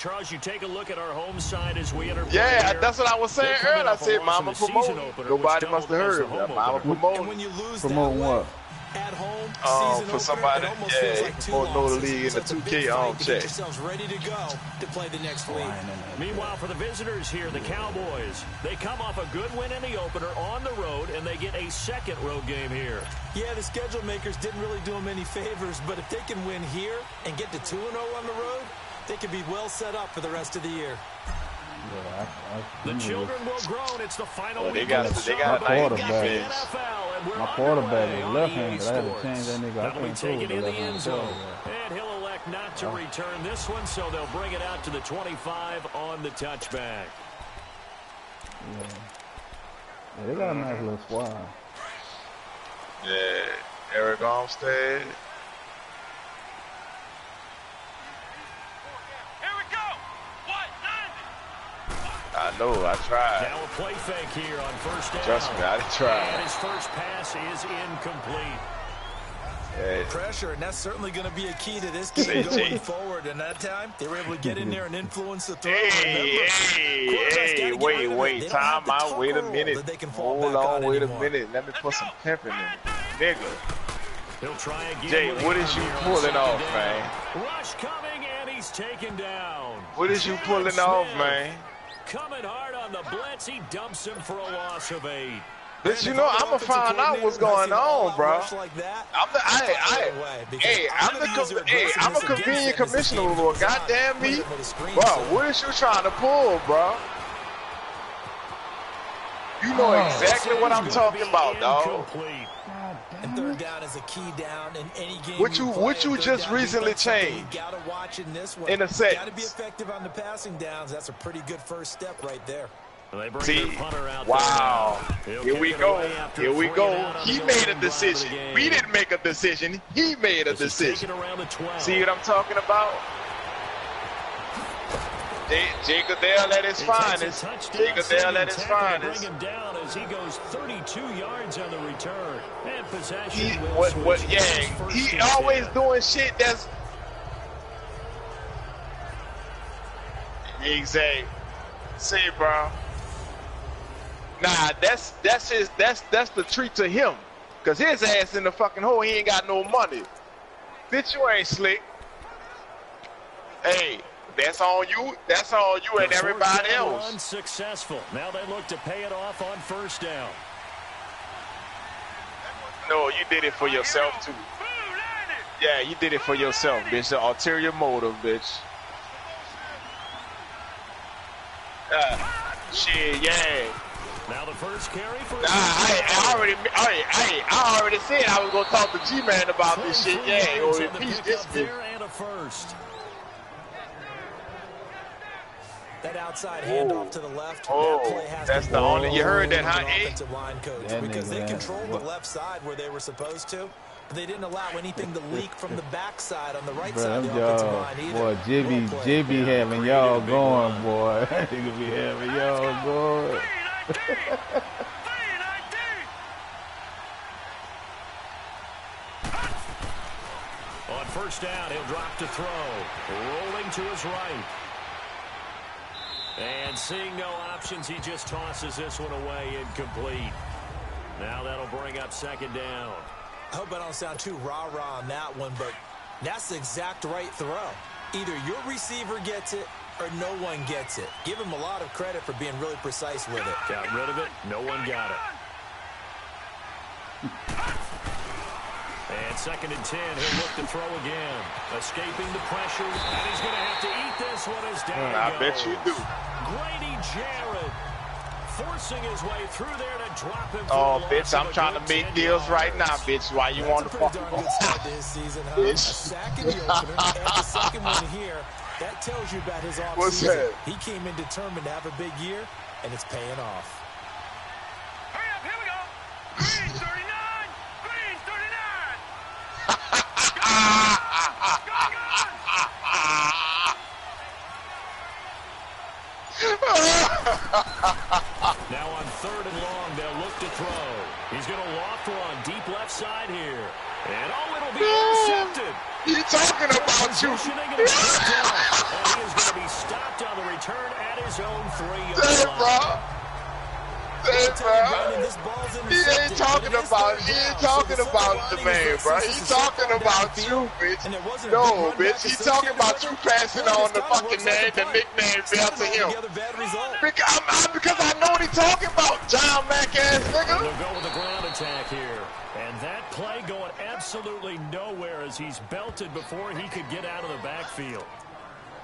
Charles, you take a look at our home side as we enter. Yeah, that's what I was saying earlier. I said Mama promoting. Nobody must have heard of that. Mama promoting. And when you lose promoting what? At home, for somebody, yeah, for NOLA League in the 2K check. Yourselves ready to go to play the next league. Meanwhile, for the visitors here, the Cowboys, they come off a good win in the opener on the road, and they get a second road game here. Yeah, the schedule makers didn't really do them any favors, but if they can win here and get to 2-0 on the road, they can be well set up for the rest of the year. Yeah, the children will grow. It's the final week. They got quarterback. My quarterback is left-handed. I had to change that nigga. That'll be taken in the end zone. And he'll elect not to return this one, so they'll bring it out to the 25 on the touchback. Yeah, they got a nice little squad. Yeah, Eric Armstead. I know, I tried. Now a play fake here on first down. Trust me, I tried. And his first pass is incomplete. Yeah. Pressure, and that's certainly going to be a key to this game going forward. And that time, they were able to get in there and influence the throw. Hey, wait, time out. Wait a minute. Hold on, wait a minute. Let me put some pep in it. Nigga. He'll try again. Jay, what is you pulling off, man? Rush coming, and he's taken down. What is you pulling off, man? Coming hard on the blitz, he dumps him for a loss of 8. But you know, I'm gonna find out what's going on, bro. I'm a convenient commissioner, bro. Goddamn me, bro. What is you trying to pull, bro? You know exactly what I'm talking about, dog. And third down is a key down in any game. What you just recently changed? You gotta watch in this one. In a set. Gotta be effective on the passing downs. That's a pretty good first step right there. See, wow. Here we go. Here we go. He made a decision. We didn't make a decision. He made a decision. See what I'm talking about? Jacob Dale at his finest. Jacob Dale at his finest. Bring him down as he goes 32 yards on the return. And possession. He always doing shit that's exactly. See, bro. Nah, that's the treat to him. Cause his ass in the fucking hole, he ain't got no money. Bitch, you ain't slick. Hey. That's on you. That's on you and everybody else. Unsuccessful. Now they look to pay it off on first down. No, you did it for yourself too. Yeah, you did it for yourself, bitch. The ulterior motive, bitch. Shit, yeah. Now the first carry for. I already said I was gonna talk to G-Man about this shit. Yeah, or impeach this bitch. And a first. That outside handoff to the left. That's the only. You heard that, huh? Offensive line coach, because they controlled the left side where they were supposed to, but they didn't allow anything to leak from the backside on the right side of the offensive line either. Boy, Jibby having y'all going, boy. He could be having y'all going. On first down, he'll drop to throw. Rolling to his right. And seeing no options, he just tosses this one away incomplete. Now that'll bring up second down. I hope I don't sound too rah-rah on that one, but that's the exact right throw. Either your receiver gets it or no one gets it. Give him a lot of credit for being really precise with it. Got rid of it. No one got it. And second and 10, he'll look to throw again. Escaping the pressure, and he's going to have to eat this one as down. I bet you do. Grady Jarrett forcing his way through there to drop him. Oh, bitch, I'm trying to make deals right now, bitch. Why you want to fuck bitch? A sack in the opener and the second one here. That tells you about his offseason. He came in determined to have a big year, and it's paying off. Hurry up, here we go. Green 39, Green 39. Now on third and long, they'll look to throw. He's going to loft one deep left side here. And oh, it'll be intercepted. He's talking about you. And he is going to be stopped on the return at his own 3-yard line. Bro. Hey, bro. He ain't talking about the man, bro. He's talking about you, bitch. No, bitch. He's talking about you passing on the fucking name, the nickname bell to him. Because I know what he's talking about, John Mack ass nigga. They'll go with the ground attack here. And that play going absolutely nowhere as he's belted before he could get out of the backfield.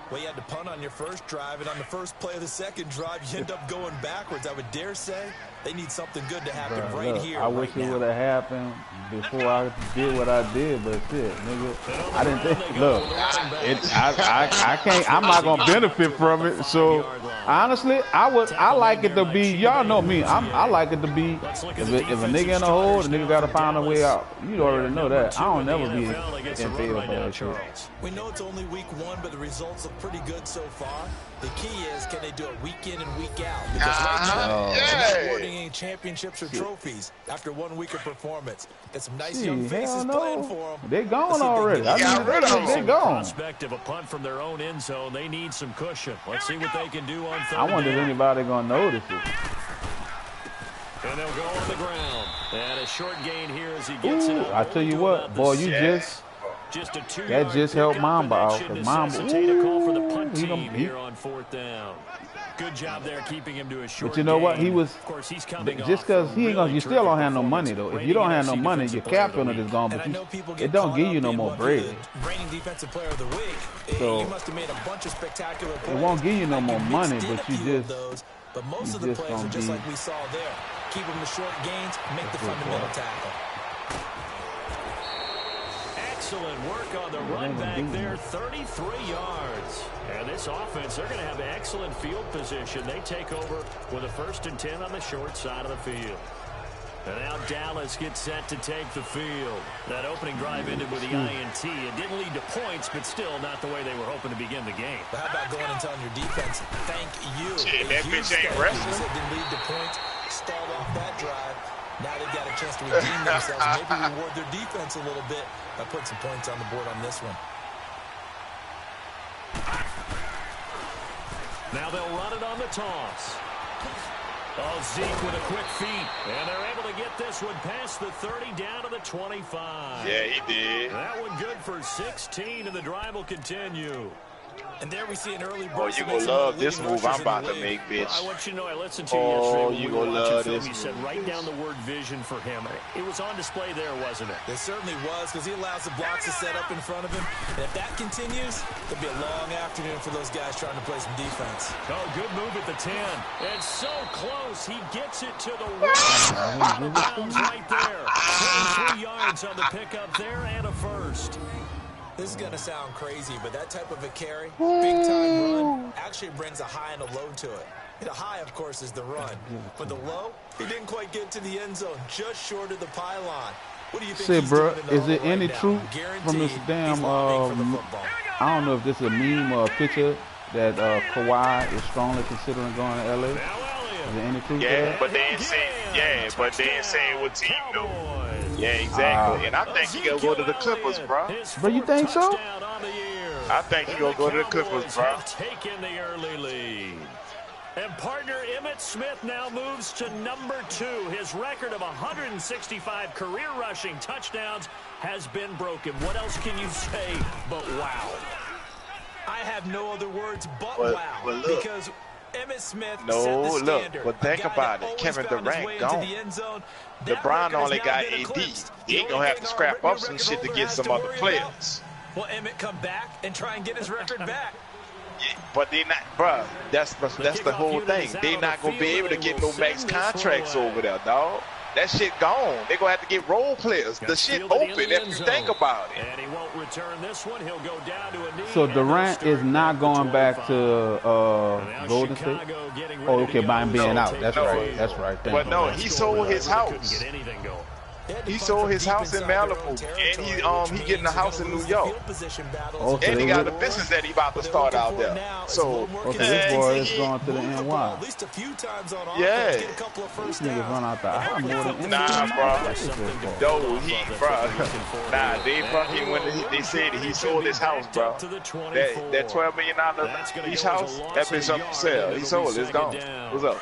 Well, you had to punt on your first drive, and on the first play of the second drive, you end up going backwards. I would dare say they need something good to happen right here. I wish it would have happened before I did what I did, but shit, nigga, I didn't think. Look, I can't. I'm not gonna benefit from it. So honestly, I like it to be. Y'all know me. I like it to be. If a nigga in a hole, the nigga gotta find a way out. You already know that. I don't never be in favor of that shit. We know it's only week 1, but the results look pretty good so far. The key is, can they do it week in and week out? Because right now, they're not awarding any championships or trophies after 1 week of performance. Got some nice young faces playing for them. They're gone already. They're gone. Prospect of a punt from their own end zone. They need some cushion. Let's see what they can do on third I wonder if anybody gonna notice it. And they'll go on the ground. And a short gain here as he gets it. I tell you what, boy, you just that just helped Mamba out. Cause Mamba, a call for the punt team here on 4th down. Good job there keeping him to a short But you know what? He was of course, he's coming just because he ain't gonna. You still don't have no money though. If you don't have no money, your cap penalty is gone. But it don't give you no more bread. Reigning defensive player of the week. So you must have made a bunch of spectacular plays. It won't give you no more money, but you just. But most of the plays are just like we saw there. Keep them to short gains, make the fundamental tackle. Excellent work on the run back there, 33 yards. And this offense, they're going to have excellent field position. They take over with a 1st and 10 on the short side of the field. And now Dallas gets set to take the field. That opening drive ended with the INT. It didn't lead to points, but still not the way they were hoping to begin the game. But how about going and telling your defense, thank you. Shit, that bitch ain't wrestling. It didn't lead to points, stalled off that drive. Now they've got a chance to redeem themselves, maybe reward their defense a little bit by putting some points on the board on this one. Now they'll run it on the toss. Oh, Zeke with a quick feet. And they're able to get this one past the 30 down to the 25. Yeah, he did. That one good for 16, and the drive will continue. And there we see an early Oh, you gonna love this move I'm about to make, bitch. I want you to know I listened to you yesterday when you we were gonna watching love film. this You said write down the word vision for him. It was on display there, wasn't it? It certainly was, because he allows the blocks to set up in front of him. And if that continues, it'll be a long afternoon for those guys trying to play some defense. Oh, good move at the 10. And so close. He gets it to the one. Out of bounds right there. 23 yards on the pickup there and a first. This is going to sound crazy, but that type of a carry, big-time run, actually brings a high and a low to it. The high, of course, is the run. But the low, he didn't quite get to the end zone, just short of the pylon. What do you think he's bro, doing in the is it hole any right truth now? from this damn, I don't know if this is a meme or a picture that Kawhi is strongly considering going to LA? Is there any truth there? But they ain't saying what team though. Yeah, exactly. And I think he gonna go to the Clippers, bro. But you think so? I think he gonna go to the Clippers, bro. Taking the early lead. And partner Emmitt Smith now moves to number 2. His record of 165 career rushing touchdowns has been broken. What else can you say but wow? I have no other words but wow. Because Emmitt Smith set the standard. But think about it. Kevin Durant gone. LeBron only got AD. He ain't gonna have to scrap up some shit to get some other players. Will Emmitt come back and try and get his record back? Yeah, but they not, bro. That's the whole thing. They not gonna be able to get no max contracts over there, dog. That shit gone. They're going to have to get role players. The shit open if you think about it. And he won't return this one. He'll go down to a knee. So Durant is not going back to Golden State? Oh, okay, by him being out. That's right. That's right. But no, he sold his house. He sold his house in Malibu, and he getting a house in New York. Oh, And he got a business that he about to start out there. So this boy is going to the NY. At least a few times on offense, Yeah. get a couple of first These niggas run out the eye more than nah, bro. Bro, They fucking when they said he sold his house, bro. That $12 million each house, that bitch up for sale. He sold it. It's gone. What's up?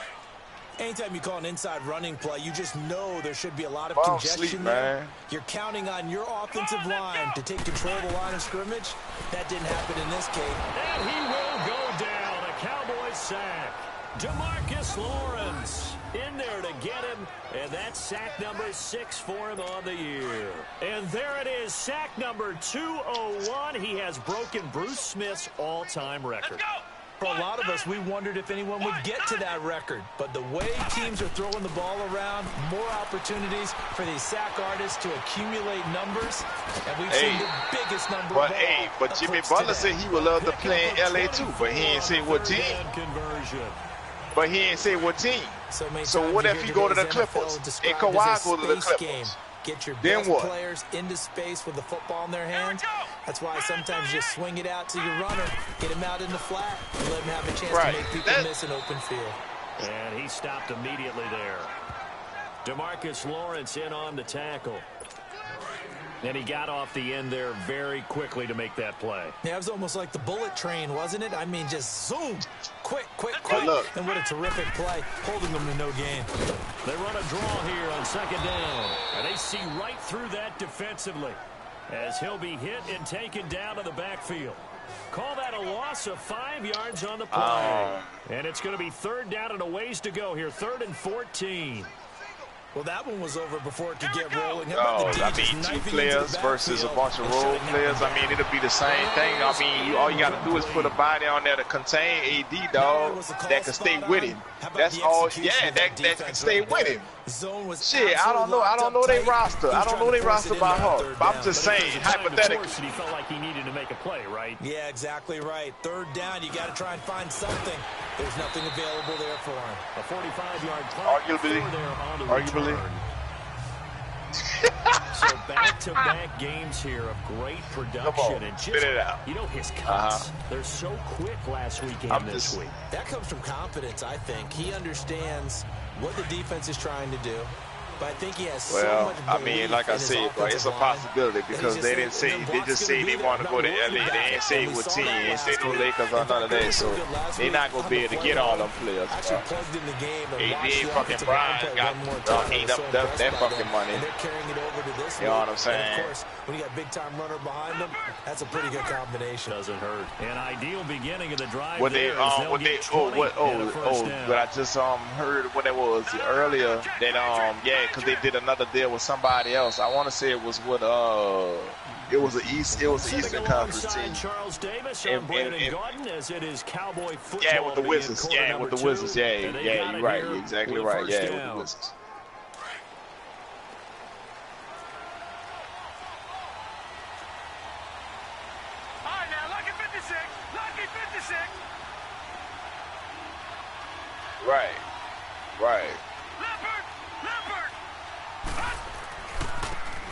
Anytime you call an inside running play, you just know there should be a lot of Well, congestion sleep, there. man. You're counting on your offensive line to take control of the line of scrimmage. That didn't happen in this case. And he will go down. A Cowboys sack. DeMarcus Lawrence in there to get him. And that's sack number 6 for him on the year. And there it is, sack number 201. He has broken Bruce Smith's all-time record. For a lot of us, we wondered if anyone would get to that record. But the way teams are throwing the ball around, more opportunities for these sack artists to accumulate numbers. And we've seen the biggest number of But Jimmy Butler said he would love to play in LA too, but he ain't say what team. But he ain't say what team. So what if you go to the Clippers and Kawhi go to the Clippers? Get your then best what? players into space with the football in their hands. That's why sometimes you swing it out to your runner, get him out in the flat, and let him have a chance to make people miss an open field. And he stopped immediately there. DeMarcus Lawrence in on the tackle. And he got off the end there very quickly to make that play. Yeah, it was almost like the bullet train, wasn't it? I mean, just zoom. Quick. And what a terrific play, holding them to no gain. They run a draw here on second down. And they see right through that defensively as he'll be hit and taken down to the backfield. Call that a loss of 5 yards on the play. And it's going to be third down and a ways to go here. 3rd and 14. Well, that one was over before it could get rolling. I mean, 2 players versus a bunch of role players. I mean, it'll be the same thing. I mean, all you got to do is put a body on there to contain AD, dog, that can stay with him. That's all. Yeah, that can stay with him. Shit, I don't know their roster. I don't know their roster by heart. But I'm just saying, hypothetically. He felt like he needed to make a play, right? Yeah, exactly right. 3rd down, you got to try and find something. There's nothing available there for him. A 45-yard punt. Arguably. So back-to-back games here of great production and just, you know, his cuts. They're so quick last week and this week. That comes from confidence, I think. He understands what the defense is trying to do. But I think he has so much belief. I mean, like I said, bro, it's a possibility because they didn't say, they just say they want to go to LA. They ain't say what team, they ain't say no Lakers or none of that. So they're not going to be able to get all them players. AD fucking Brian got ate up that fucking money. You know what I'm saying? Of course, when you got big time runner behind them, that's a pretty good combination. Doesn't hurt. An ideal beginning of the drive. But I just heard what it was earlier that because they did another deal with somebody else. I want to say it was with it was an Eastern Conference team. Charles Davis and Gordon, as it is Cowboy football. Yeah, with the Wizards. Yeah, with the Wizards. Yeah, you're right. You're exactly right. Yeah, with the Wizards. All right, now, lucky 56. Lucky 56. Right.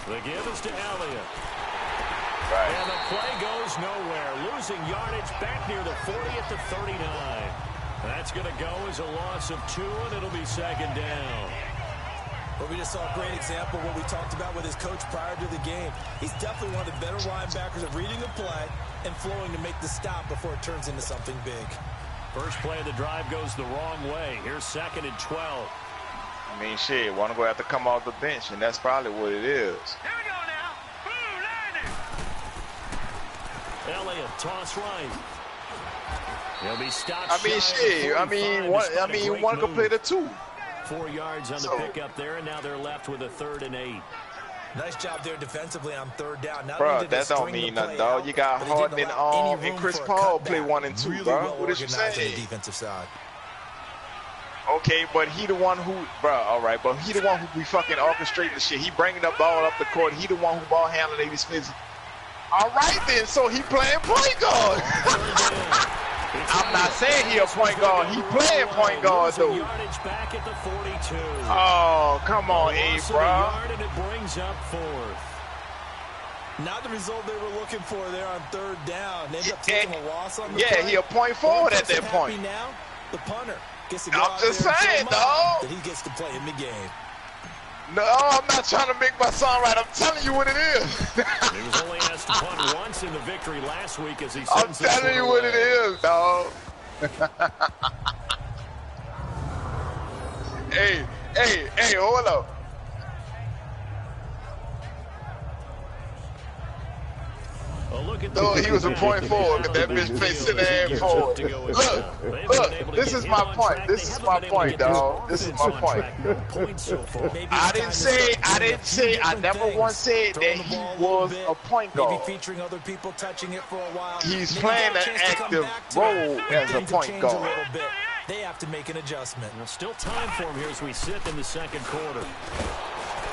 The give is to Elliott. Right. And the play goes nowhere. Losing yardage back near the 40 at the 39. That's going to go as a loss of 2, and it'll be second down. Well, we just saw a great example of what we talked about with his coach prior to the game. He's definitely one of the better linebackers at reading the play and flowing to make the stop before it turns into something big. First play of the drive goes the wrong way. Here's 2nd and 12. I mean, shit, want to go have to come off the bench, and that's probably what it is. Here we go now. Boom, landing. Elliott, toss right. He'll be stopped. I mean, shit. I mean, one could play the 2. 4 yards on the pickup there, and now they're left with a 3rd and 8. Nice job there defensively on 3rd down. Bro, that don't mean nothing, dog. You got Harden and Chris Paul play 1 and 2, bro. What did you say? Defensive side. Okay, but he the one who, bro, all right, but he the one who be fucking orchestrating the shit. He bringing the ball up the court. He the one who ball handling these Smith. All right, then, so he playing point guard. I'm not saying he a point guard. He playing point guard, though. Back at the 42. Oh, come on, A, bro. And it brings up fourth. Not the result they were looking for there on third down. They ended up taking a loss on the play. He a point forward at that point. Now, the punter gets to go I'm just saying, dog. That he gets to play in the game. No, I'm not trying to make my song right. I'm telling you what it is. He was only asked to punt once in the victory last week as he I'm telling you what it is, dog. Hey, hold up. No, he was a point forward. That bitch facing the hand forward. Look, this is my point. This is my point, dog. This is my point. I never once said that he was a point guard. Maybe featuring other people touching it for a while. He's playing an active role as a point guard. They have to make an adjustment. Still time for him here as we sit in the second quarter.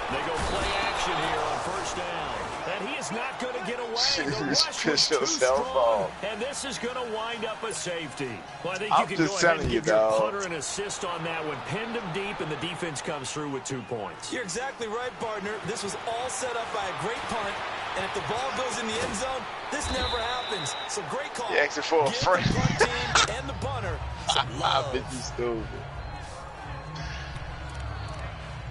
They go play action here on first down. And he is not going to get away. The rush was too strong. And this is going to wind up a safety. Well, I think you can go ahead and give your punter an assist on that one. Pinned him deep, and the defense comes through with 2 points. You're exactly right, partner. This was all set up by a great punt. And if the ball goes in the end zone, this never happens. So great call. He asked for a friend. Give the punt team and the punter some love. I bet you stupid.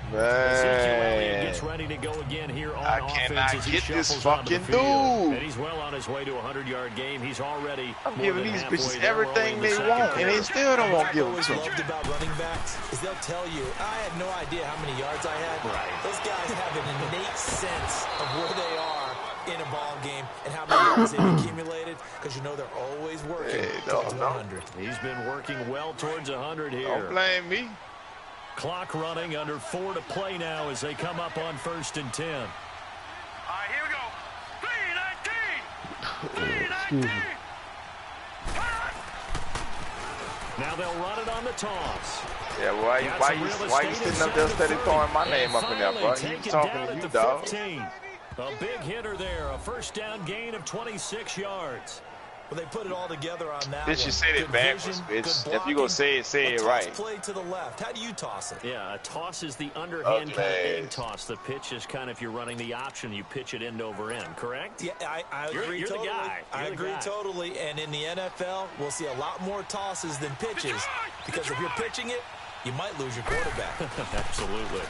Ezekiel Elliott gets ready to go again here on offense. I cannot get this fucking dude. And he's well on his way to a 100-yard game. He's already giving these bitches everything they want, and they still don't want to give them to them. What I loved about running backs is they'll tell you, I had no idea how many yards I had. Right. Those guys have an innate sense of where they are in a ball game and how many yards they've accumulated, because you know they're always working towards 100. He's been working well towards 100 here. Don't blame me. Clock running, under 4 to play now as they come up on 1st and 10. All right, here we go. 3-19. 3-19. Now they'll run it on the toss. Yeah, why you sitting up there steady throwing my name up in there, bro? He's talking to you, dog. 15. A big hitter there, a first down gain of 26 yards. Well, they put it all together on that Bitch, you said it backwards, bitch. If you gonna say it right. Play to the left. How do you toss it? Yeah, a toss is the underhand kind of egg toss. The pitch is kind of, if you're running the option, you pitch it end over end, correct? Yeah, I agree you're totally. The guy. I agree totally. And in the NFL, we'll see a lot more tosses than pitches, because if you're pitching it, you might lose your quarterback. Absolutely.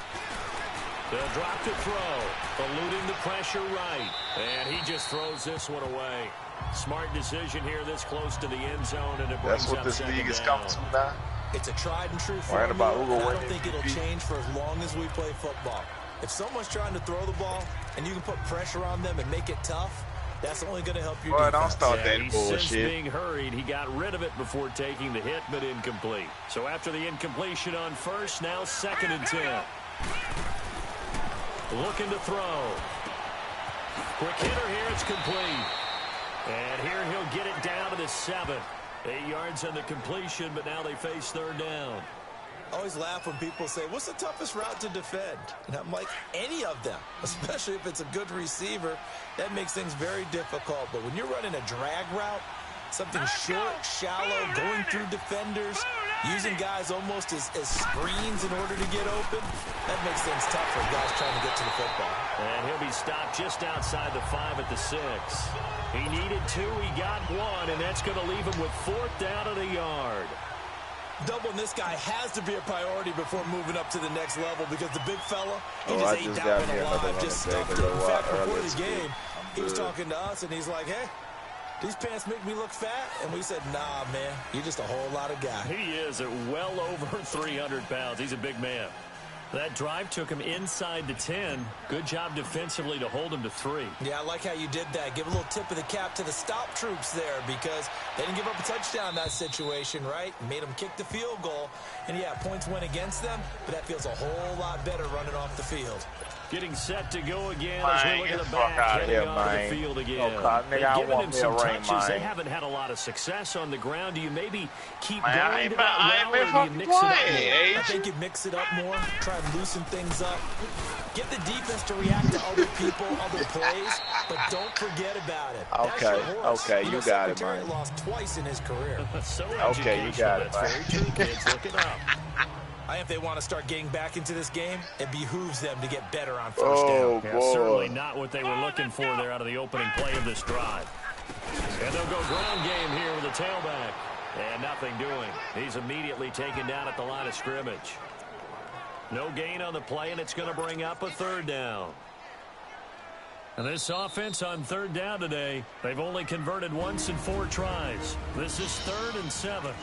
They'll drop to throw, eluding the pressure right. And he just throws this one away. Smart decision here this close to the end zone, and it brings That's what this league has come to now. It's a tried and true formula, and I don't think it'll change for as long as we play football. If someone's trying to throw the ball and you can put pressure on them and make it tough, that's only going to help your defense. Don't start that bullshit. Since being hurried, he got rid of it before taking the hit, but incomplete. So after the incompletion on first, now 2nd and 10. Looking to throw. Quick hitter here, it's complete. And here he'll get it down to the 7. 8 yards on the completion, but now they face 3rd down. I always laugh when people say, what's the toughest route to defend? And I'm like, any of them, especially if it's a good receiver. That makes things very difficult. But when you're running a drag route, something short, shallow, going through defenders, using guys almost as screens in order to get open, that makes things tough for guys trying to get to the football. And he'll be stopped just outside the 5 at the 6. He needed 2, he got 1, and that's going to leave him with 4th down at a yard. Doubling this guy has to be a priority before moving up to the next level, because the big fella, he just ate that one alive, just stuffed it. In fact, before the game, he was talking to us, and he's like, hey, these pants make me look fat. And we said, nah, man, you're just a whole lot of guy. He is at well over 300 pounds. He's a big man. That drive took him inside the 10. Good job defensively to hold him to 3. Yeah, I like how you did that. Give a little tip of the cap to the stop troops there, because they didn't give up a touchdown in that situation, right? Made them kick the field goal. And, yeah, points went against them, but that feels a whole lot better running off the field. Getting set to go again Man, as we look get at the the fuck back, out heading here, onto the man. field again. No, nigga, They've I given want him me a some ring, touches. man. They haven't had a lot of success on the ground. Do you maybe keep Man, I going ain't to been- that I ain't route, been or do you fucking mix it up playing, more? I think you mix it up more, try and loosen things up. Get the defense to react to other people, other plays, but don't forget about it. That's Okay, your horse. okay, you got it, Secretariat man. lost twice in his career. So Okay, you got it, educational. That's very man. true, kids. Look it up. I think if they want to start getting back into this game, it behooves them to get better on first Oh, down. Yeah, certainly boy. not what they were looking for there out of the opening play of this drive. And they'll go ground game here with the tailback. And nothing doing. He's immediately taken down at the line of scrimmage. No gain on the play, and it's going to bring up a third down. And this offense on third down today, they've only converted once in 4 tries. This is 3rd and 7.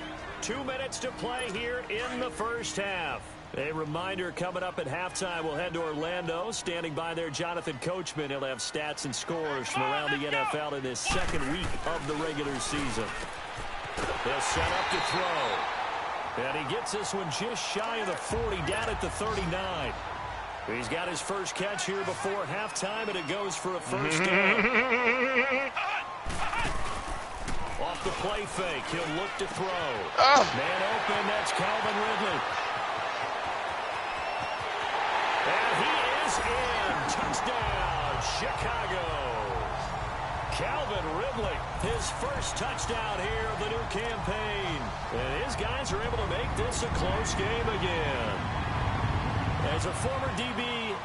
2 minutes to play here in the first half. A reminder coming up at halftime, we'll head to Orlando. Standing by there, Jonathan Coachman. He'll have stats and scores from around the NFL in this second week of the regular season. They'll set up to throw. And he gets this one just shy of the 40, down at the 39. He's got his first catch here before halftime, and it goes for a first down. Off the play fake, he'll look to throw. Man open, that's Calvin Ridley. And he is in. Touchdown, Chicago. Calvin Ridley, his first touchdown here of the new campaign. And his guys are able to make this a close game again. As a former DB,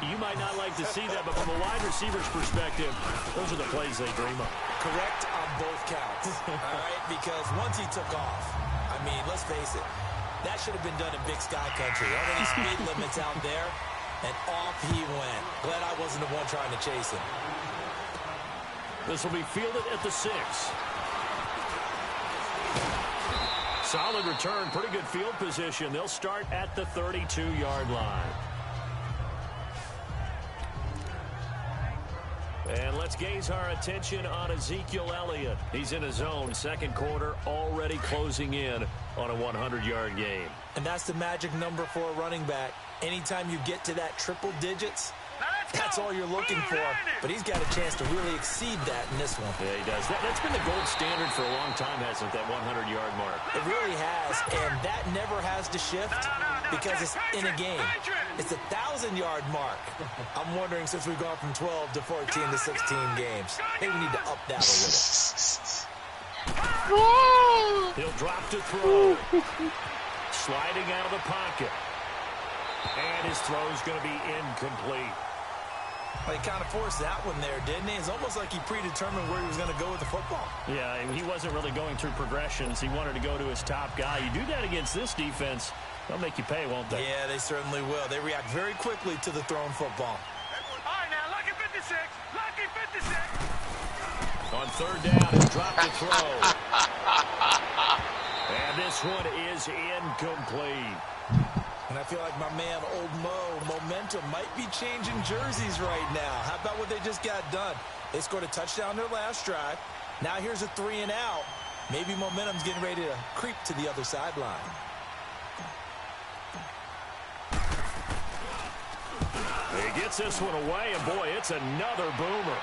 you might not like to see that, but from a wide receiver's perspective, those are the plays they dream of. Correct on both counts, all right? Because once he took off, I mean, let's face it, that should have been done in Big Sky Country. Aren't any speed limits out there? And off he went. Glad I wasn't the one trying to chase him. This will be fielded at the 6. Solid return, pretty good field position. They'll start at the 32-yard line. And let's gaze our attention on Ezekiel Elliott. He's in his zone, second quarter, already closing in on a 100-yard game. And that's the magic number for a running back. Anytime you get to that triple digits, that's all you're looking for. But he's got a chance to really exceed that in this one. Yeah, he does. That's been the gold standard for a long time, hasn't it, that 100-yard mark? It really has, and that never has to shift because it's in a game. It's a 1,000-yard mark. I'm wondering, since we've gone from 12 to 14 to 16 games, maybe we need to up that a little. He'll drop to throw. Sliding out of the pocket. And his throw's going to be incomplete. Well, he kind of forced that one there, didn't he? It's almost like he predetermined where he was going to go with the football. Yeah, he wasn't really going through progressions. He wanted to go to his top guy. You do that against this defense, they'll make you pay, won't they? Yeah, they certainly will. They react very quickly to the thrown football. All right, now, lucky 56. Lucky 56. On third down, he'll drop the throw. And this one is incomplete. And I feel like my man, Old Mo, momentum might be changing jerseys right now. How about what they just got done? They scored a touchdown their last drive. Now here's a 3 and out. Maybe momentum's getting ready to creep to the other sideline. He gets this one away, and boy, it's another boomer.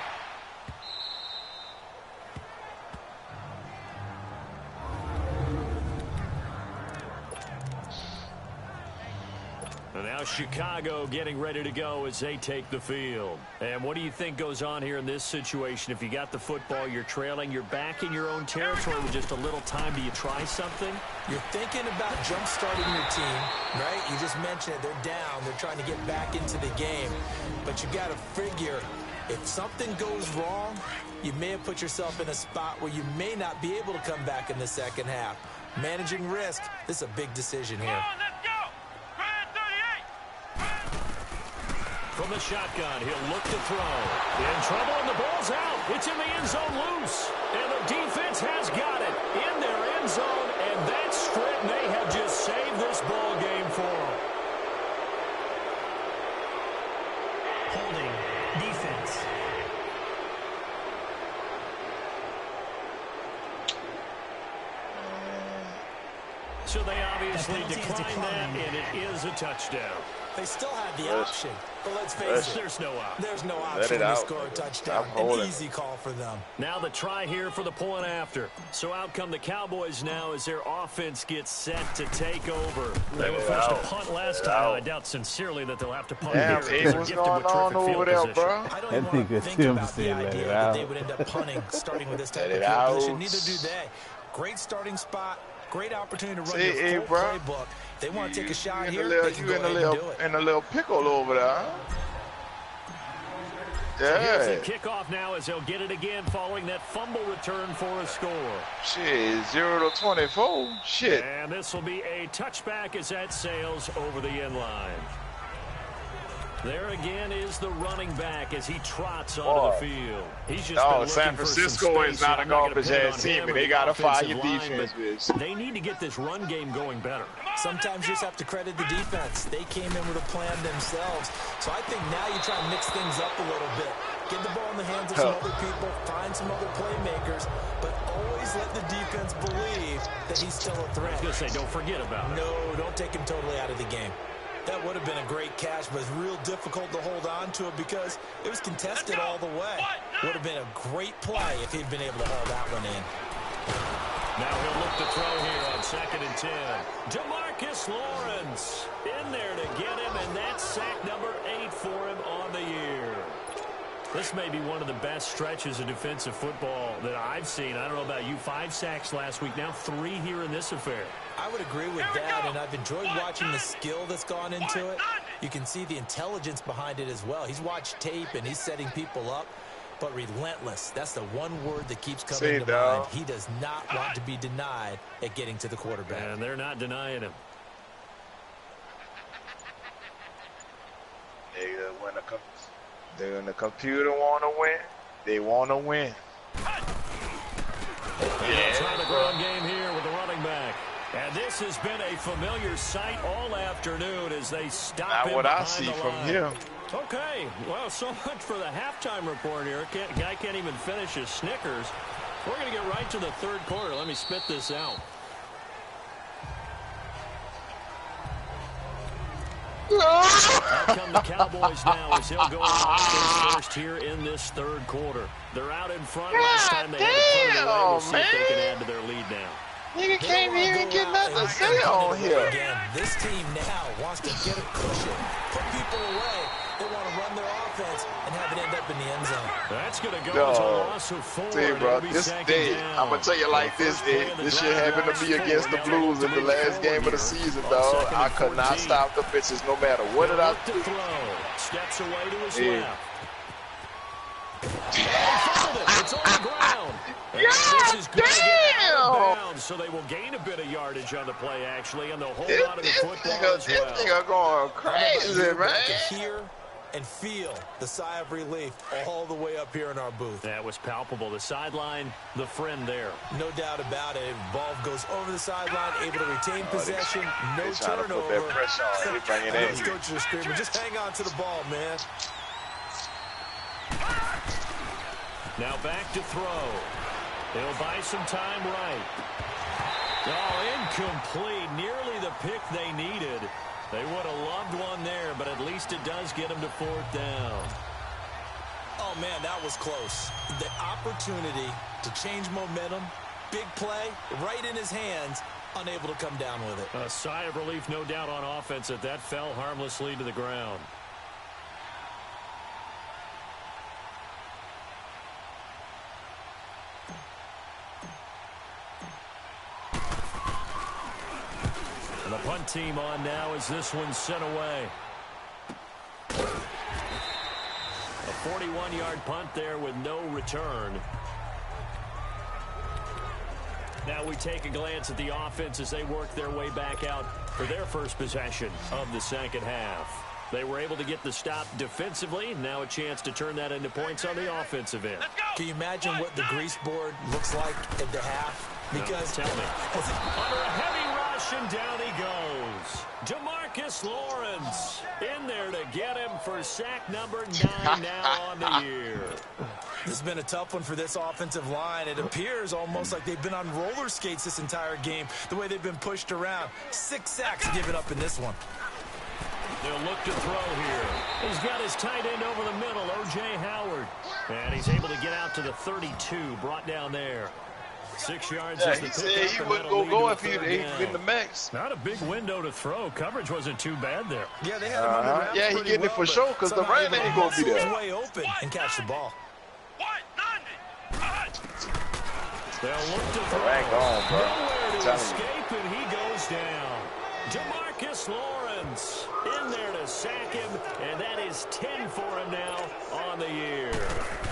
And now Chicago getting ready to go as they take the field. And what do you think goes on here in this situation? If you got the football, you're trailing, you're back in your own territory with just a little time. Do you try something? You're thinking about jump-starting your team, right? You just mentioned it. They're down. They're trying to get back into the game. But you got to figure, if something goes wrong, you may have put yourself in a spot where you may not be able to come back in the second half. Managing risk, this is a big decision here. From the shotgun, he'll look to throw. In trouble, and the ball's out. It's in the end zone loose. And the defense has got it in their end zone, and that strip may have just saved this ball game for them. Holding. Defense. So they obviously declined that, and it is a touchdown. They still had the option, but let's face it, there's no option. There's no option to score a touchdown. An easy call for them. Now the try here for the point after. So out come the Cowboys now as their offense gets set to take over. They were forced to punt last time. I doubt sincerely that they'll have to punt here. What's going on over there, bro? I don't even want to think about the idea that they would end up punting starting with this type of field position. Neither do they. Great starting spot. Great opportunity to run your full playbook. They want to take a shot here. They can go ahead and do it. In a little pickle over there, huh? Yeah. So here's the kickoff now as they'll get it again following that fumble return for a score. Shit, 0-24. Shit. And this will be a touchback as that sails over the end line. There again is the running back as he trots onto the field. He's just San Francisco is not a garbage-ass team, and they got to fire your defense, bitch. They need to get this run game going better. Sometimes you just have to credit the defense. They came in with a plan themselves. So I think now you try and mix things up a little bit. Get the ball in the hands of some other people, find some other playmakers, but always let the defense believe that he's still a threat. I was going to say, don't forget about it. No, don't take him totally out of the game. That would have been a great catch, but it's real difficult to hold on to it because it was contested all the way. Would have been a great play if he'd been able to haul that one in. Now he'll look to throw here on 2nd and 10. Jamarcus Lawrence in there to get him, and that's sack number 8 for him on the year. This may be one of the best stretches of defensive football that I've seen. I don't know about you. 5 sacks last week, now 3 here in this affair. I would agree with that, and I've enjoyed watching the skill that's gone into it. You can see the intelligence behind it as well. He's watched tape, and he's setting people up, but relentless. That's the one word that keeps coming to mind. He does not want to be denied at getting to the quarterback. And they're not denying him. When the computer want to win, they want to win. Try the ground game here with the running back. And this has been a familiar sight all afternoon as they stop him what I behind see the from line. here. Okay, well, so much for the halftime report here. Guy can't even finish his Snickers. We're going to get right to the third quarter. Let me spit this out. Out come the Cowboys now as they'll go on offense first here in this third quarter. They're out in front. Last time they had to put it away. We'll see if they can add to their lead now. Nigga can't even get nothing to say on here. Again, this team now wants to get a cushion, put people away. They want to run their offense and have it end up in the end zone. That's going to go as a loss of 4. See, bro, this day, I'm going to tell you like this, this shit happened to me against the Blues in the last game of the season, dog. I could not stop the bitches no matter what did I do. Steps away to his left. It's on the ground. Yeah, this is going to get out of bounds, so they will gain a bit of yardage on the play, actually, and they'll hold on to the football as well. This nigga going crazy, man. I can hear and feel the sigh of relief all the way up here in our booth. That was palpable. The sideline, the friend there. No doubt about it. Ball goes over the sideline, able to retain possession, no turnover. To put that pressure on. They bring it in. Those coaches are screaming, just hang on to the ball, man. Now back to throw. He'll buy some time right. Oh, incomplete. Nearly the pick they needed. They would have loved one there, but at least it does get them to 4th down. Oh, man, that was close. The opportunity to change momentum, big play, right in his hands, unable to come down with it. A sigh of relief, no doubt, on offense that fell harmlessly to the ground. And the punt team on now as this one's sent away. A 41-yard punt there with no return. Now we take a glance at the offense as they work their way back out for their first possession of the second half. They were able to get the stop defensively. Now a chance to turn that into points on the offensive end. Can you imagine what the grease board looks like at the half? Because tell me. Under a heavy rush, and down he goes. Jamarcus Lawrence in there to get him for sack number 9 now on the year. This has been a tough one for this offensive line. It appears almost like they've been on roller skates this entire game, the way they've been pushed around. 6 sacks given up in this one. They'll look to throw here. He's got his tight end over the middle, O.J. Howard. And he's able to get out to the 32, brought down there. 6 yards is the he said he wouldn't go if he'd been the max. Not a big window to throw. Coverage wasn't too bad there. Yeah, they had him under wraps. Yeah, he getting it for sure because the running ain't going to be there. Way open and catch the ball. They'll look to throw. Rag on, bro. Nowhere to escape, and he goes down. Jamarcus Lawrence in there to sack him, and that is 10 for him now on the year.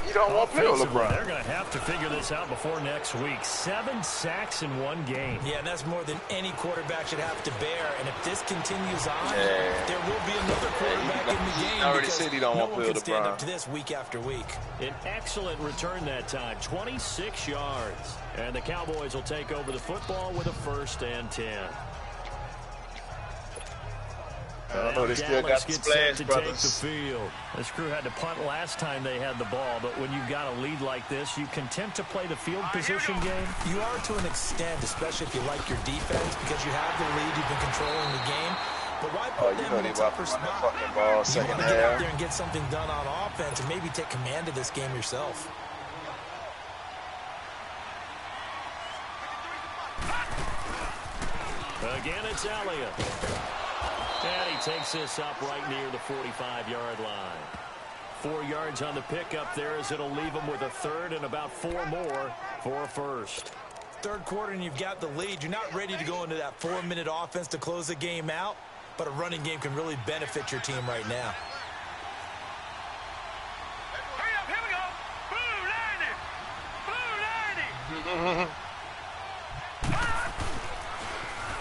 You don't want to play with LeBron. They're going to have to figure this out before next week. 7 sacks in one game. Yeah, and that's more than any quarterback should have to bear. And if this continues on, there will be another quarterback in the game. I already said he don't want to play with LeBron. Stand up to this week after week. An excellent return that time, 26 yards. And the Cowboys will take over the football with a 1st and 10. I know they still got the Splash Brothers. Take the field. This crew had to punt last time they had the ball, but when you've got a lead like this, you content to play the field position game? You are to an extent, especially if you like your defense, because you have the lead, you've been controlling the game. But why put them in a tougher spot? You want to get out there and get something done on offense and maybe take command of this game yourself. Again, it's Elliott. And he takes this up right near the 45-yard line. 4 yards on the pickup there as it'll leave him with a 3rd and about 4 more for a 1st. Third quarter and you've got the lead. You're not ready to go into that 4-minute offense to close the game out, but a running game can really benefit your team right now. Hurry up, here we go. Blue 90. Blue 90.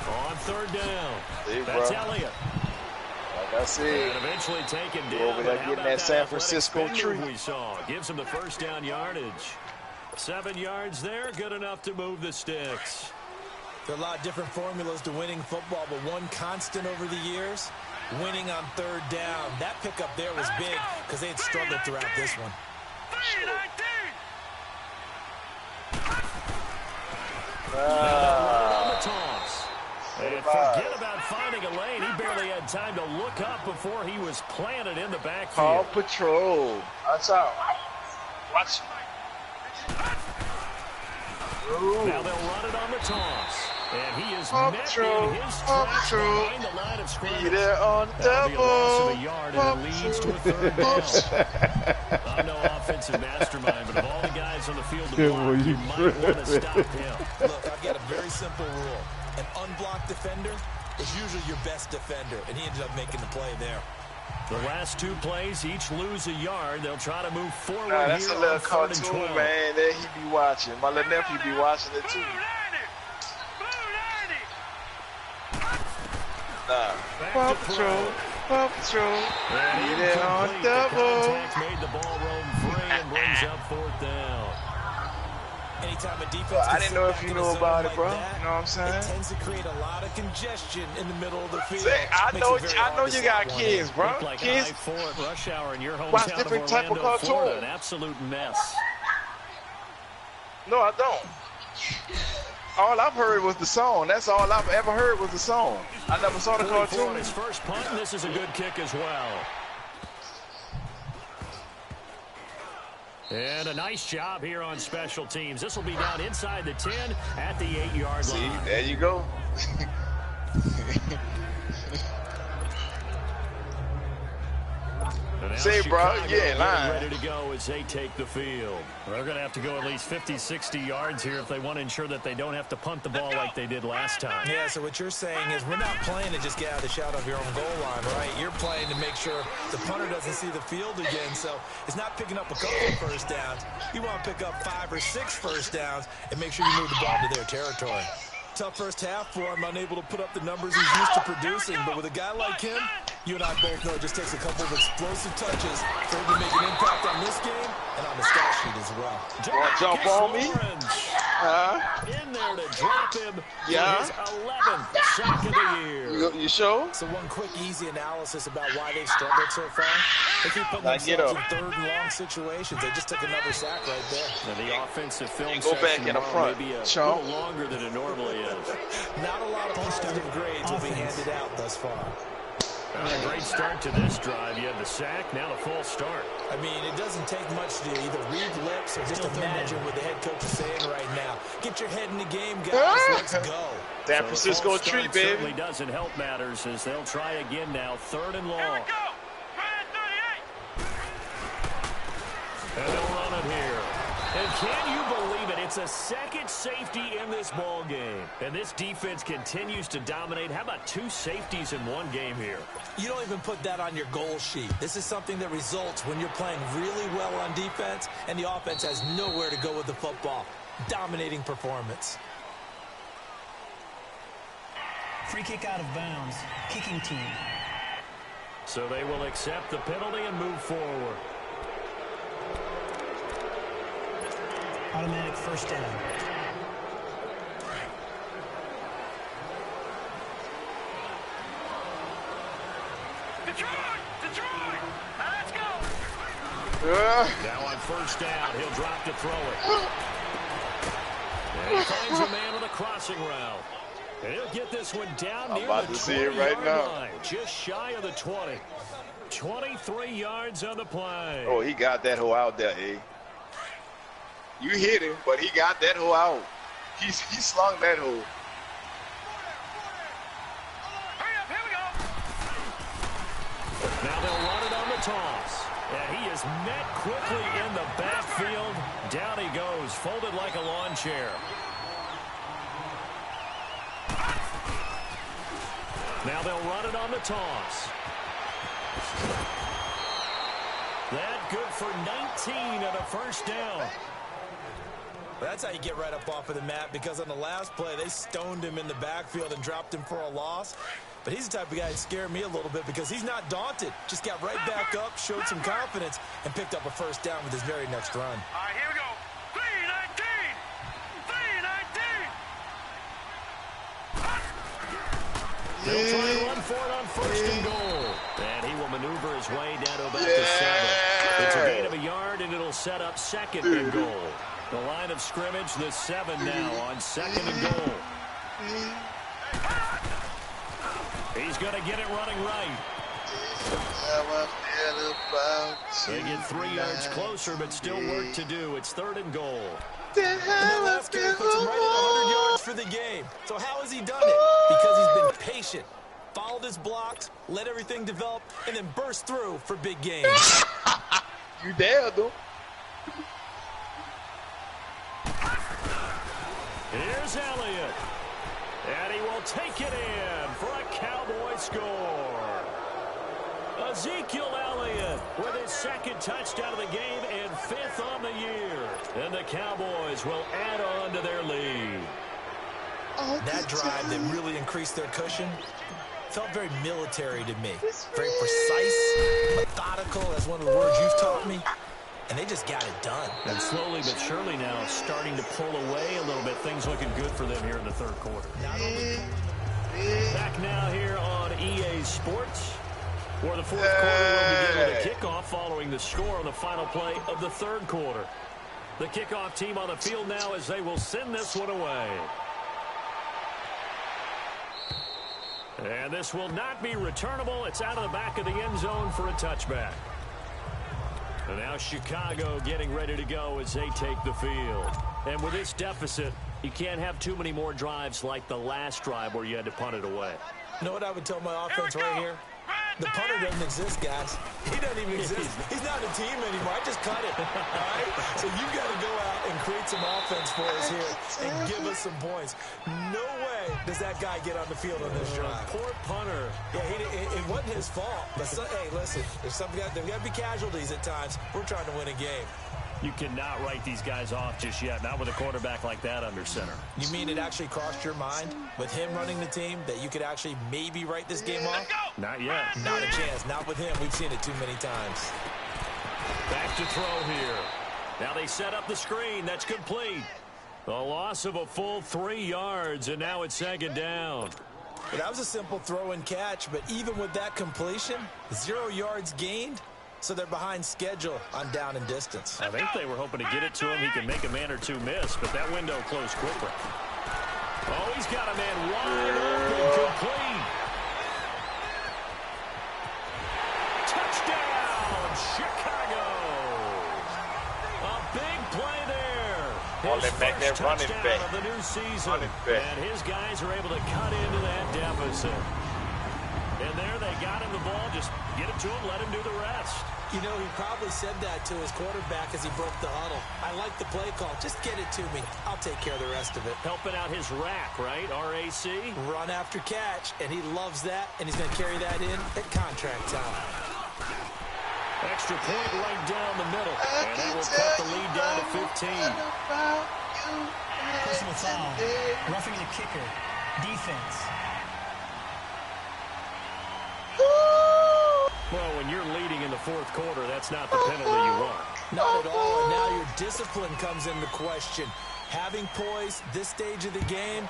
On 3rd down. Hey, that's bro. Elliott. Like I said, and eventually taken down. over there getting that San Francisco tree. We saw gives him the 1st down yardage. 7 yards there, good enough to move the sticks. There are a lot of different formulas to winning football, but one constant over the years, winning on 3rd down. That pickup there was big because they had struggled throughout this one. 319. On the toss. And forget about finding a lane. He barely had time to look up before he was planted in the backfield. Paw Patrol. Watch out. Watch. Now they'll run it on the toss. And he is Paw met Patrol. in his Paw tracks Patrol. behind the line of scrimmage. Be there on That'll be a loss double. of a yard, and it leads to a 3rd down. I'm no offensive mastermind, but of all the guys on the field to block, you might want to stop him. Look, I've got a very simple rule. An unblocked defender is usually your best defender, and he ended up making the play there. The last 2 plays each lose a yard. They'll try to move forward. Nah, that's here a little on 3rd and cartoon, 12. man, that he be watching. My little nephew be watching it too. Nah. Paw Patrol, Paw Patrol. Be there on double. Contact made the ball roam free and brings up 4th down. Anytime a defense I didn't know if you knew about it, bro. You know what I'm saying? It tends to create a lot of congestion in the middle of the field. Say, I know you got kids, bro. Looked like Kids I-4 at rush hour in your hometown watch of different type of Orlando, Florida. cartoons. An absolute mess. No, I don't. All I've heard was the song. That's all I've ever heard was the song. I never saw the 44 cartoon. on his first punt, and this is a good kick as well. And a nice job here on special teams. This will be down inside the 10 at the 8-yard line. See, there you go. Say, bro, you ain't lying. Ready to go as they take the field. They're going to have to go at least 50, 60 yards here if they want to ensure that they don't have to punt the ball like they did last time. Yeah, so what you're saying is we're not playing to just get out of the shadow of your own goal line, right? You're playing to make sure the punter doesn't see the field again. So it's not picking up a couple of 1st downs. You want to pick up 5 or 6 1st downs and make sure you move the ball to their territory. Tough first half for him, unable to put up the numbers he's used to producing. But with a guy like him, you and I both know it just takes a couple of explosive touches for him to make an impact on this game and on the stat sheet as well. Jump on me? In there to drop him. Yeah. His 11th sack of the year. You sure? So one quick, easy analysis about why they've struggled so far. They keep putting themselves in 3rd and long situations. They just took another sack right there. Now the offensive film Go back in the front. Maybe a Chump. little longer than it normally is. Not a lot of positive grades will be handed out thus far. A great start to this drive. You had the sack, now the false start. I mean, it doesn't take much to either read lips or just imagine what the head coach is saying right now. Get your head in the game, guys. Let's go. San Francisco treat, baby. Certainly doesn't help matters as they'll try again now. 3rd and long. Here we go. 38. And they'll run it here. And can you believe it? It's a second safety in this ball game. And this defense continues to dominate. How about 2 safeties in one game here? You don't even put that on your goal sheet. This is something that results when you're playing really well on defense and the offense has nowhere to go with the football. Dominating performance. Free kick out of bounds. Kicking team. So they will accept the penalty and move forward. Automatic first down. Detroit! Detroit! Let's go! Now on first down, he'll drop to throw it. And he finds a man with a crossing route. And he'll get this one down near the 20-yard line, just shy of the 20. 23 yards on the play. Oh, he got that hole out there, eh? You hit him, but he got that hole out. He slung that hole. Hurry up, here we go! Now they'll run it on the toss. And he is met quickly in the backfield. Down he goes, folded like a lawn chair. Now they'll run it on the toss. That good for 19 and a first down. That's how you get right up off of the mat, because on the last play, they stoned him in the backfield and dropped him for a loss. But he's the type of guy that scared me a little bit because he's not daunted. Just got right back up, showed some confidence, and picked up a first down with his very next run. All right, here we go. 3-19! 3-19! They'll try and run for it on first and goal. And he will maneuver his way down to about the 7. It's a gain of a yard, and it'll set up 2nd and goal. The line of scrimmage, the 7 now on 2nd and goal. He's going to get it running right. They get 3 yards closer, but still work to do. It's 3rd and goal. And that last carry puts him right at 100 yards for the game. So how has he done it? Because he's been patient, followed his blocks, let everything develop, and then burst through for big games. You there, though. Here's Elliott. And he will take it in for a Cowboy score. Ezekiel Elliott with his 2nd touchdown of the game and 5th on the year. And the Cowboys will add on to their lead. That drive that really increased their cushion felt very military to me. Very precise, methodical, that's one of the words you've taught me. And they just got it done. And slowly but surely now starting to pull away a little bit. Things looking good for them here in the 3rd quarter. Back now here on EA Sports, where the 4th quarter will begin with a kickoff following the score on the final play of the 3rd quarter. The kickoff team on the field now as they will send this one away. And this will not be returnable. It's out of the back of the end zone for a touchback. And now Chicago getting ready to go as they take the field. And with this deficit, you can't have too many more drives like the last drive where you had to punt it away. You know what I would tell my offense right here? The punter doesn't exist, guys. He doesn't even exist. He's not a team anymore. I just cut it. All right? So you got to go out and create some offense for us here and give us some points. No way does that guy get on the field on this drive. Poor punter. Yeah, it wasn't his fault. But hey, listen, there's got to be casualties at times. We're trying to win a game. You cannot write these guys off just yet, not with a quarterback like that under center. You mean it actually crossed your mind with him running the team that you could actually maybe write this game off? Not yet. Not a chance. Not with him. We've seen it too many times. Back to throw here. Now they set up the screen. That's complete. The loss of a full 3 yards, and now it's 2nd down. Well, that was a simple throw and catch, but even with that completion, 0 yards gained. So they're behind schedule on down and distance. I think they were hoping to get it to him. He can make a man or two miss, but that window closed quickly. Oh, he's got a man wide open, complete. Call him back that running back. Of the new season. And his guys are able to cut into that deficit. And there they got him the ball. Just get it to him, let him do the rest. You know, he probably said that to his quarterback as he broke the huddle. I like the play call. Just get it to me. I'll take care of the rest of it. Helping out his rack, right? RAC. Run after catch, and he loves that, and he's going to carry that in at contract time. Extra point right down the middle. And that will cut the lead down to 15. Personal foul. Roughing the kicker. Defense. Well, when you're leading in the fourth quarter, that's not the penalty you want. Not at all, and now your discipline comes into question. Having poise this stage of the game,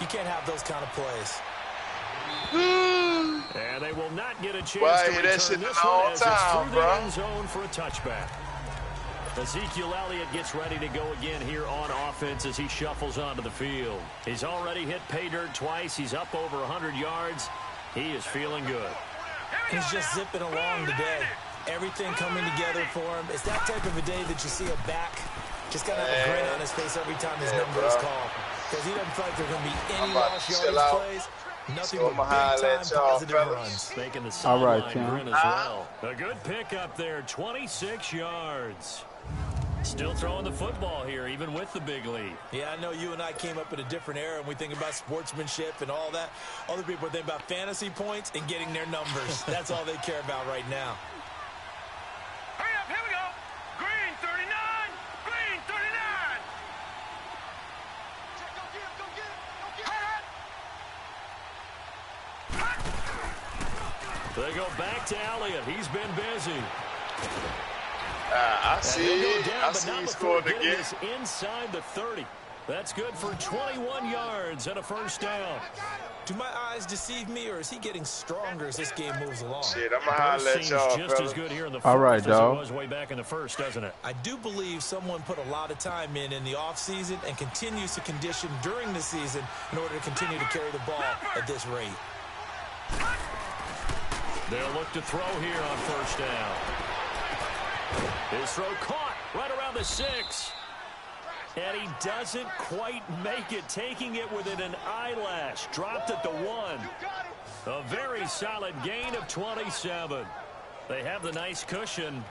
you can't have those kind of plays. And they will not get a chance to return this one as it's through the end zone for a touchback. Ezekiel Elliott gets ready to go again here on offense as he shuffles onto the field. He's already hit pay dirt twice. He's up over 100 yards. He is feeling good. He's just zipping along today. Everything coming together for him. It's that type of a day that you see a back just got to have a grin on his face every time his number is called. Because he doesn't feel like there's going to be any lost yardage plays. Nothing but big-time positive runs. Making the sideline grin as well. A good pickup there, 26 yards. Still throwing the football here, even with the big lead. Yeah, I know you and I came up in a different era, and we think about sportsmanship and all that. Other people are thinking about fantasy points and getting their numbers. That's all they care about right now. Hurry up, here we go. Green 39, green 39. Go get it. They go back to Elliott. He's been busy. I see. I see he scored again. Inside the 30. That's good for 21 yards and a first down. Do my eyes deceive me, or is he getting stronger as this game moves along? Shit, I'm gonna holler at y'all, just as good here in the all right, as it was way back in the first, doesn't it? I do believe someone put a lot of time in the offseason and continues to condition during the season in order to continue to carry the ball at this rate. They'll look to throw here on first down. His throw caught right around the 6. And he doesn't quite make it, taking it within an eyelash. Dropped at the 1. A very solid gain of 27. They have the nice cushion.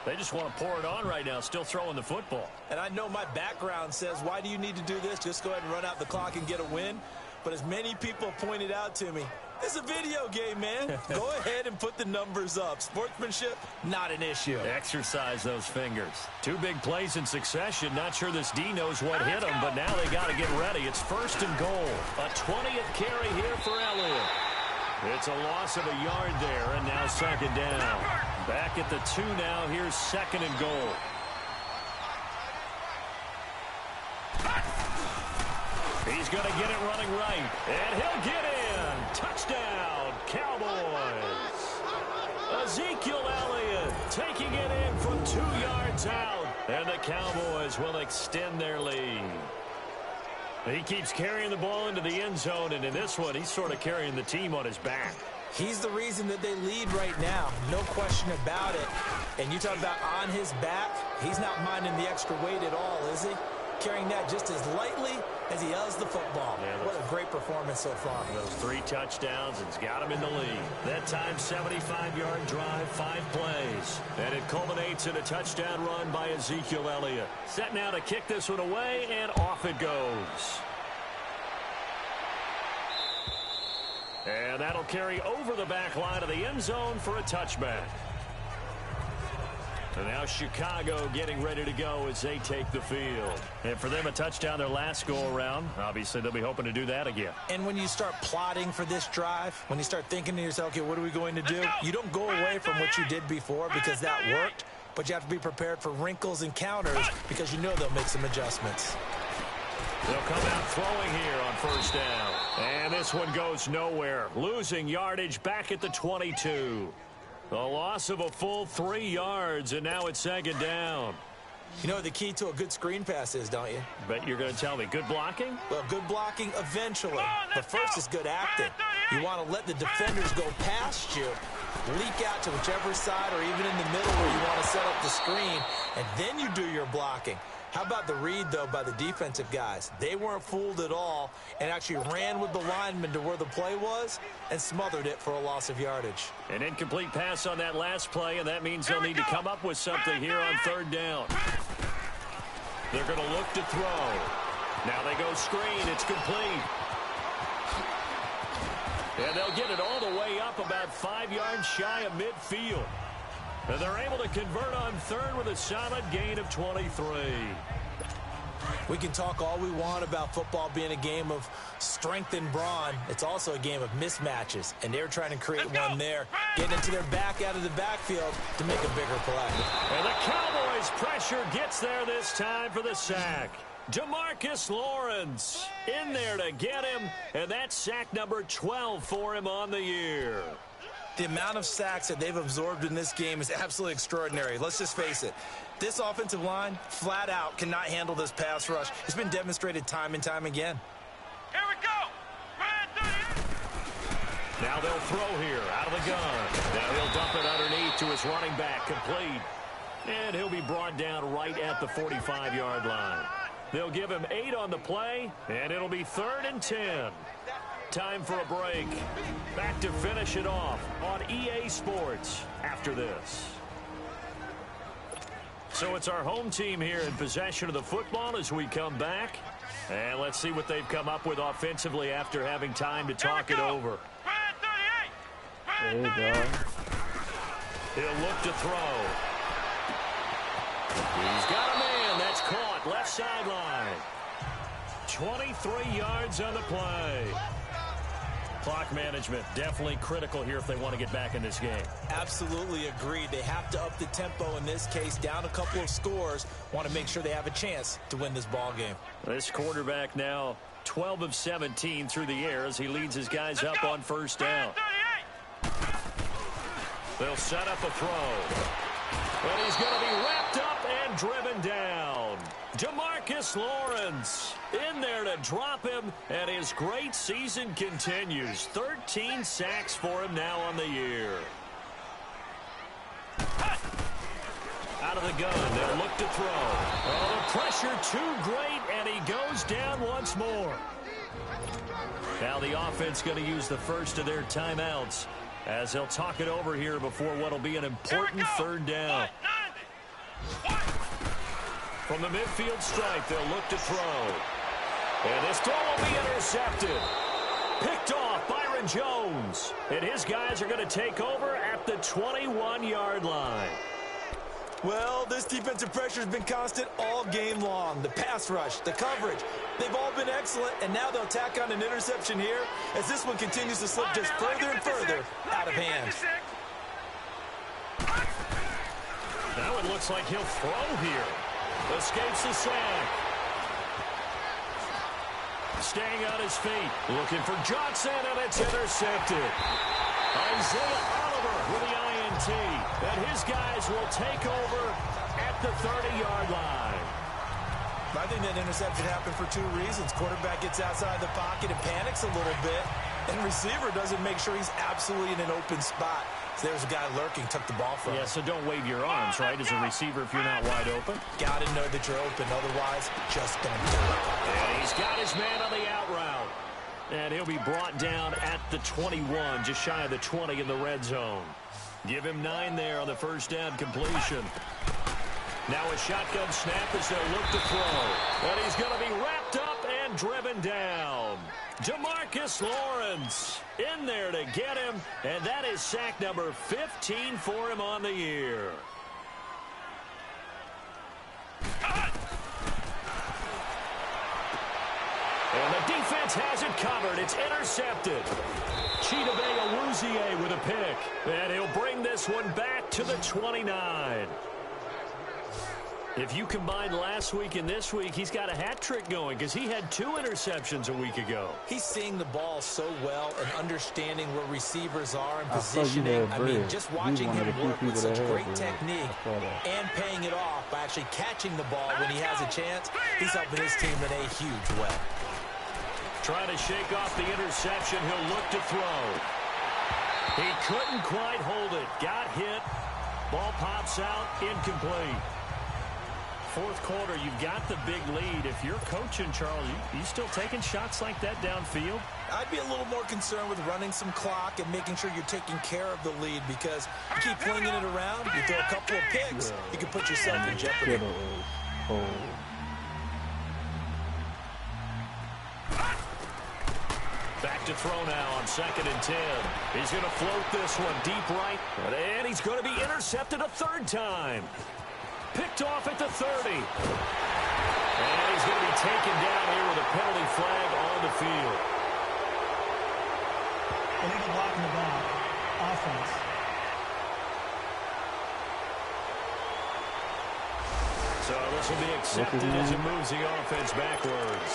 They just want to pour it on right now, still throwing the football. And I know my background says, why do you need to do this? Just go ahead and run out the clock and get a win. But as many people pointed out to me, this is a video game, man. Go ahead and put the numbers up. Sportsmanship, not an issue. Exercise those fingers. 2 big plays in succession. Not sure this D knows what hit him, but now they got to get ready. It's first and goal. A 20th carry here for Elliott. It's a loss of a yard there, and now second down. Back at the 2 now. Here's second and goal. He's going to get it running right, and he'll get in. Touchdown, Cowboys. Ezekiel Elliott taking it in from 2 yards out, and the Cowboys will extend their lead. He keeps carrying the ball into the end zone, and in this one, he's sort of carrying the team on his back. He's the reason that they lead right now, no question about it. And you talk about on his back, he's not minding the extra weight at all, is he? Carrying that just as lightly as he does the football. Yeah, what a great performance so far. Those 3 touchdowns, it's got him in the lead. That time, 75-yard drive, 5 plays. And it culminates in a touchdown run by Ezekiel Elliott. Set now to kick this one away, and off it goes. And that'll carry over the back line of the end zone for a touchback. And now Chicago getting ready to go as they take the field. And for them, a touchdown their last go-around. Obviously, they'll be hoping to do that again. And when you start plotting for this drive, when you start thinking to yourself, okay, what are we going to do? You don't go away from what you did before because that worked, but you have to be prepared for wrinkles and counters because you know they'll make some adjustments. They'll come out throwing here on first down. And this one goes nowhere. Losing yardage back at the 22. A loss of a full 3 yards, and now it's second down. You know what the key to a good screen pass is, don't you? Bet you're going to tell me. Good blocking? Well, good blocking eventually. But first is good acting. You want to let the defenders go past you, leak out to whichever side or even in the middle where you want to set up the screen, and then you do your blocking. How about the read, though, by the defensive guys? They weren't fooled at all and actually ran with the lineman to where the play was and smothered it for a loss of yardage. An incomplete pass on that last play, and that means they'll need to come up with something here on third down. They're going to look to throw. Now they go screen. It's complete. And they'll get it all the way up about 5 yards shy of midfield. And they're able to convert on third with a solid gain of 23. We can talk all we want about football being a game of strength and brawn. It's also a game of mismatches, and they're trying to create one there, getting into their back out of the backfield to make a bigger play. And the Cowboys' pressure gets there this time for the sack. DeMarcus Lawrence in there to get him, and that's sack number 12 for him on the year. The amount of sacks that they've absorbed in this game is absolutely extraordinary. Let's just face it. This offensive line, flat out, cannot handle this pass rush. It's been demonstrated time and time again. Here we go. Now they'll throw here out of the gun. Now he'll dump it underneath to his running back, complete. And he'll be brought down right at the 45-yard line. They'll give him 8 on the play, and it'll be 3rd and 10. Time for a break. Back to finish it off on EA Sports after this. So it's our home team here in possession of the football as we come back. And let's see what they've come up with offensively after having time to talk it over. There you go. He'll look to throw. He's got a man. That's caught. Left sideline. 23 yards on the play. Clock management definitely critical here if they want to get back in this game. Absolutely agreed. They have to up the tempo in this case, down a couple of scores. Want to make sure they have a chance to win this ball game. This quarterback now 12 of 17 through the air as he leads his guys up on first down. They'll set up a throw. And he's going to be wrapped up and driven down. DeMarcus Lawrence in there to drop him, and his great season continues. 13 sacks for him now on the year. Out of the gun, they'll look to throw. Oh, the pressure too great, and he goes down once more. Now the offense going to use the first of their timeouts as they'll talk it over here before what will be an important third down. From the midfield stripe, they'll look to throw. And this throw will be intercepted. Picked off Byron Jones. And his guys are going to take over at the 21-yard line. Well, this defensive pressure has been constant all game long. The pass rush, the coverage, they've all been excellent, and now they'll tack on an interception here as this one continues to slip just further and further out of hand. Now it looks like he'll throw here. Escapes the sack. Staying on his feet. Looking for Johnson, and it's intercepted. Isaiah Oliver with the INT. And his guys will take over at the 30-yard line. I think that interception happened for 2 reasons. Quarterback gets outside the pocket and panics a little bit. And receiver doesn't make sure he's absolutely in an open spot. So there's a guy lurking, took the ball from him. Yeah, so don't wave your arms, right, as a receiver if you're not wide open. Got to know that you're open. Otherwise, just don't do it. And he's got his man on the out route. And he'll be brought down at the 21, just shy of the 20 in the red zone. Give him 9 there on the first down completion. Now a shotgun snap as they'll look to throw. And he's going to be wrapped up and driven down. DeMarcus Lawrence in there to get him. And that is sack number 15 for him on the year. And the defense has it covered. It's intercepted. Chidobe Awuzie with a pick. And he'll bring this one back to the 29. If you combine last week and this week, he's got a hat trick going because he had 2 interceptions a week ago. He's seeing the ball so well and understanding where receivers are and positioning. I mean, just watching him work with such great technique and paying it off by actually catching the ball when he has a chance, he's helping his team in a huge way. Trying to shake off the interception. He'll look to throw. He couldn't quite hold it. Got hit. Ball pops out. Incomplete. Fourth quarter, you've got the big lead. If you're coaching, Charles, you still taking shots like that downfield? I'd be a little more concerned with running some clock and making sure you're taking care of the lead, because you keep flinging it around, you throw a couple of picks, you can put yourself in jeopardy. Back to throw now on 2nd and 10. He's going to float this one deep right, and he's going to be intercepted a third time. Picked off at the 30. And he's going to be taken down here with a penalty flag on the field. Illegal block in the back. Offense. So this will be accepted as it moves the offense backwards.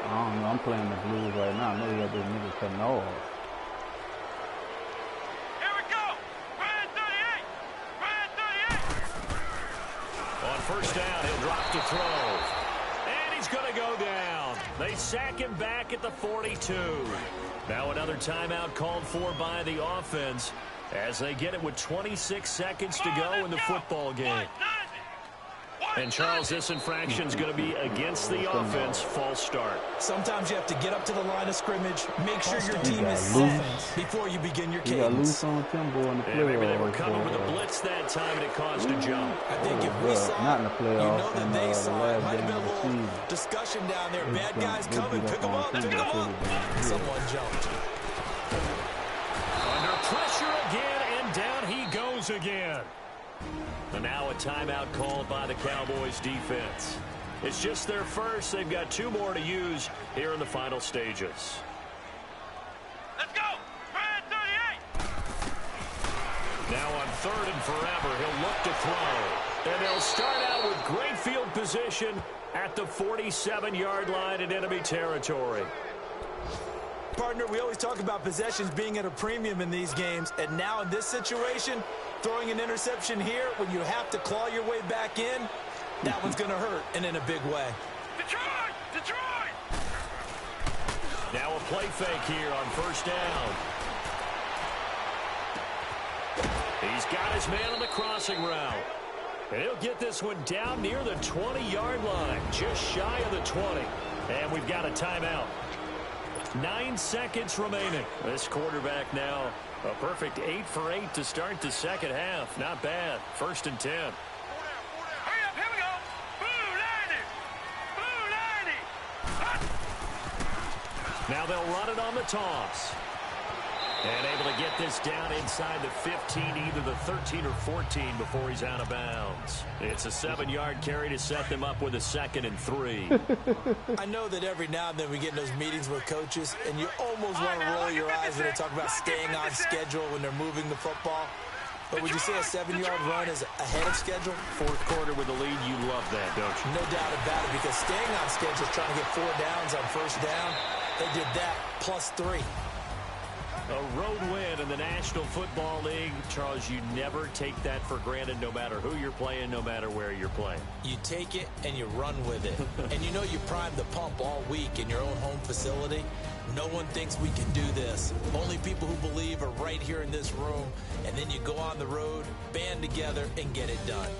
I don't know. I'm playing the Blues right now. I know you got those niggas cutting off. First down, he'll drop to throw. And he's going to go down. They sack him back at the 42. Now another timeout called for by the offense as they get it with 26 seconds to go in the football game. And, Charles, this infraction is going to be against the offense. False start. Sometimes you have to get up to the line of scrimmage, make sure your team is safe before you begin your cadence. You got loose on Timbo in the playoffs. Maybe they were coming with a blitz that time, and it caused a jump. I think if we saw not in the playoffs, you know that they saw it. Might have been a the little discussion down there. Bad guys coming. Pick them up. Pick them up. Someone jumped. Under pressure again, and down he goes again. And now a timeout called by the Cowboys defense. It's just their first. They've got 2 more to use here in the final stages. Let's go. Red 38. Now on 3rd and forever, he'll look to throw. And they'll start out with great field position at the 47-yard line in enemy territory. Partner, we always talk about possessions being at a premium in these games, and now in this situation, throwing an interception here when you have to claw your way back in, that one's going to hurt, and in a big way. Detroit! Detroit! Now a play fake here on first down. He's got his man on the crossing route. And he'll get this one down near the 20-yard line, just shy of the 20. And we've got a timeout. 9 seconds remaining. This quarterback now a perfect 8 for 8 to start the second half. Not bad. 1st and 10. Hurry up, here we go. Blue 90. Now they'll run it on the toss. And able to get this down inside the 15, either the 13 or 14 before he's out of bounds. It's a 7-yard carry to set them up with a 2nd and 3. I know that every now and then we get in those meetings with coaches, and you almost want to roll your eyes when they talk about staying on schedule when they're moving the football. But would you say a 7-yard run is ahead of schedule? Fourth quarter with the lead, you love that, don't you? No doubt about it, because staying on schedule, trying to get 4 downs on first down, they did that plus 3. A road win in the National Football League. Charles, you never take that for granted, no matter who you're playing, no matter where you're playing. You take it and you run with it. And you know you primed the pump all week in your own home facility. No one thinks we can do this. Only people who believe are right here in this room. And then you go on the road, band together, and get it done.